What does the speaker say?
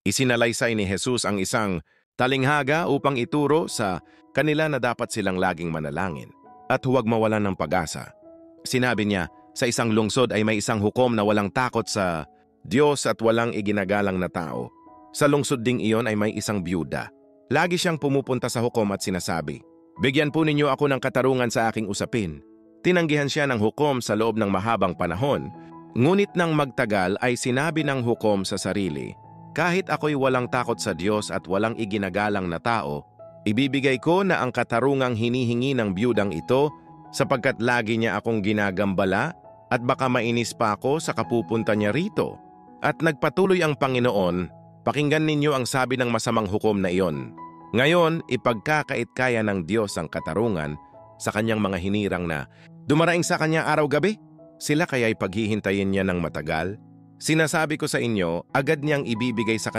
Isinalaysay ni Jesus ang isang talinghaga upang ituro sa kanila na dapat silang laging manalangin at huwag mawalan ng pag-asa. Sinabi niya, sa isang lungsod ay may isang hukom na walang takot sa Diyos at walang iginagalang na tao. Sa lungsod ding iyon ay may isang byuda. Lagi siyang pumupunta sa hukom at sinasabi, "Bigyan po ninyo ako ng katarungan sa aking usapin." Tinanggihan siya ng hukom sa loob ng mahabang panahon, ngunit nang magtagal ay sinabi ng hukom sa sarili, "Kahit ako'y walang takot sa Diyos at walang iginagalang na tao, ibibigay ko na ang katarungang hinihingi ng byudang ito sapagkat lagi niya akong ginagambala at baka mainis pa ako sa kapupunta niya rito." At nagpatuloy ang Panginoon, "Pakinggan ninyo ang sabi ng masamang hukom na iyon. Ngayon, ipagkakait kaya ng Diyos ang katarungan sa kanyang mga hinirang na dumaraing sa kanya araw-gabi. Sila kaya'y paghihintayin niya ng matagal? Sinasabi ko sa inyo, agad niyang ibibigay sa